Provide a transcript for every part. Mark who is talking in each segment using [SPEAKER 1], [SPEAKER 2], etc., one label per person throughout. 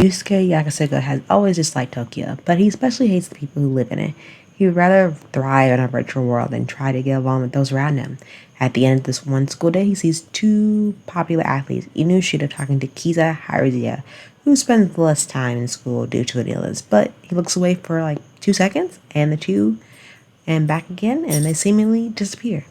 [SPEAKER 1] Yusuke Yakasuga has always disliked Tokyo, but he especially hates the people who live in it. He would rather thrive in a virtual world than try to get along with those around him. At the end of this one school day, he sees two popular athletes, Inu Shida talking to Kiza Haruzuya, who spends less time in school due to an illness, but he looks away for like 2 seconds, and the two and back again, and they seemingly disappear.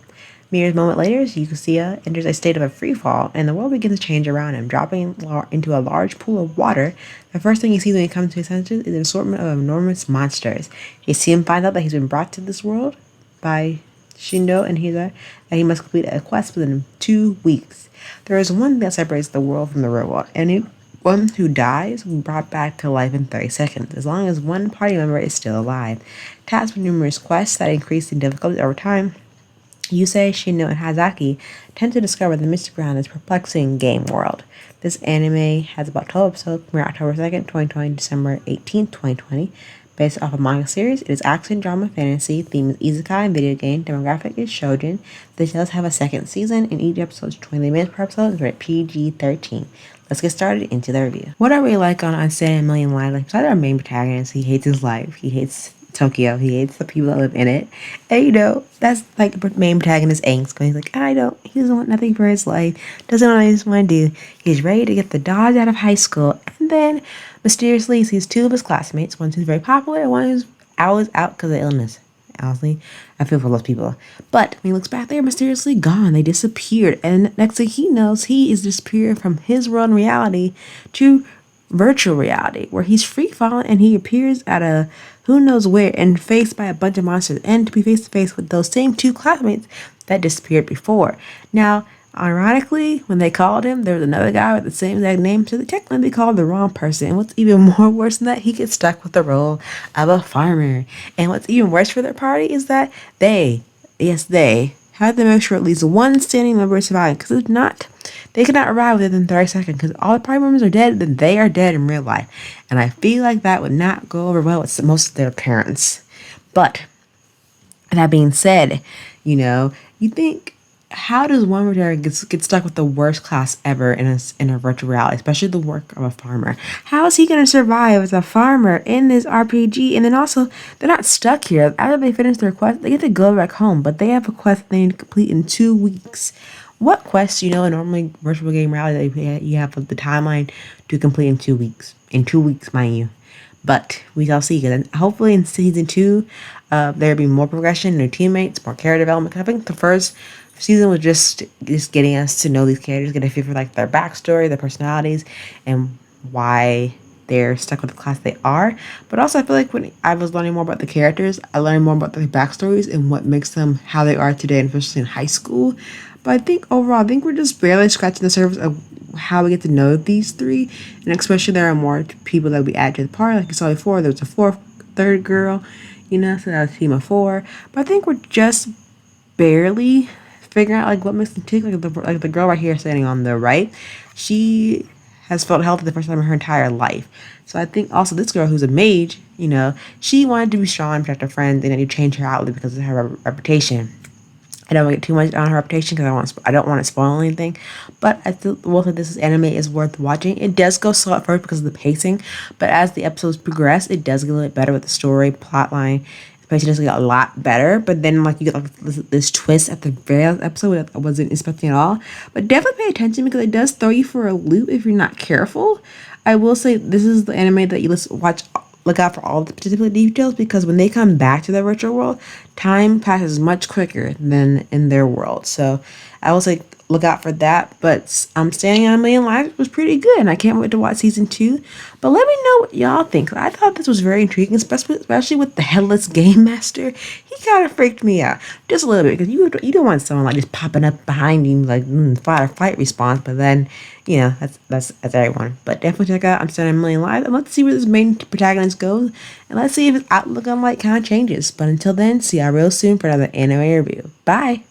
[SPEAKER 1] Mere moment later, Yusuke enters a state of a free fall, and the world begins to change around him, dropping into a large pool of water. The first thing he sees when he comes to his senses is an assortment of enormous monsters. You see him find out that he's been brought to this world by Shindo and Hiza, that he must complete a quest within 2 weeks. There is one thing that separates the world from the real world. Anyone who dies will be brought back to life in 30 seconds, as long as one party member is still alive. Tasked with numerous quests that increase in difficulty over time, Yusei, Shindo, and Hazaki tend to discover the mystery around this perplexing game world. This anime has about 12 episodes, premiered October 2nd, 2020, December 18th, 2020. Based off a manga series, it is action, drama, fantasy, theme is isekai and video game, demographic is shoujin. This does have a second season, and each episode is 20 minutes per episode, and rated PG-13. Let's get started into the review. What I really like on Unstanding a Million Lives, like besides our main protagonist, he hates his life, he hates Tokyo, he hates the people that live in it, and that's like the main protagonist angst, he's like, he doesn't want nothing for his life, doesn't know what he just want to do, he's ready to get the dodge out of high school, and then mysteriously he sees two of his classmates, one who's very popular and one who's always out because of illness. Honestly, I feel for those people. But when he looks back, they're mysteriously gone. They disappeared. And next thing he knows, he is disappearing from his world reality to virtual reality, where he's free falling and he appears at a who knows where and faced by a bunch of monsters, and to be face to face with those same two classmates that disappeared before. Now, ironically, when they called him, there was another guy with the same exact name, so they technically called the wrong person. And what's even more worse than that, he gets stuck with the role of a farmer. And what's even worse for their party is that they had to make sure at least one standing member is surviving, because if not, they cannot arrive within 30 seconds, because all the party members are dead, then they are dead in real life. And I feel like that would not go over well with most of their parents. But that being said, you think, how does one get stuck with the worst class ever in a virtual reality, especially the work of a farmer? How is he going to survive as a farmer in this RPG? And then also, they're not stuck here. After they finish their quest, they get to go back home, but they have a quest they need to complete in 2 weeks. What quest, in normally virtual game reality, you have the timeline to complete in 2 weeks. In 2 weeks, mind you. But we shall see. And hopefully in season 2, there'll be more progression, new teammates, more character development. I think the first season was just getting us to know these characters, get a feel for like their backstory, their personalities, and why they're stuck with the class they are. But also, I feel like when I was learning more about the characters, I learned more about their backstories and what makes them how they are today, and especially in high school. But I think overall, we're just barely scratching the surface of how we get to know these three, and especially there are more people that we add to the party. Like you saw before, there was a third girl, so that was a team of 4. But I think we're just barely figuring out like what makes them tick. Like the girl right here standing on the right, she has felt healthy the first time in her entire life. So I think also this girl who's a mage, she wanted to be strong and protect her friends, and then you change her outlook because of her reputation. I don't want to get too much on her reputation because I don't want to spoil anything. But I still will say this anime is worth watching. It does go slow at first because of the pacing, but as the episodes progress, it does get a little bit better with the story, plot line. The pacing does get a lot better, but then you get this twist at the very last episode that I wasn't expecting at all. But definitely pay attention because it does throw you for a loop if you're not careful. I will say this is the anime that you look out for all the particular details, because when they come back to the virtual world, time passes much quicker than in their world. So I will say look out for that. But Standing on a Million Lives was pretty good, and I can't wait to watch season 2. But let me know what y'all think. I thought this was very intriguing, especially with the headless game master. He kind of freaked me out just a little bit, because you don't want someone like just popping up behind you like fight or flight response. But then that's everyone. But definitely check out Standing on a Million Lives, and let's see where this main protagonist goes, and let's see if his outlook on light kind of changes. But until then, see y'all real soon for another anime review. Bye.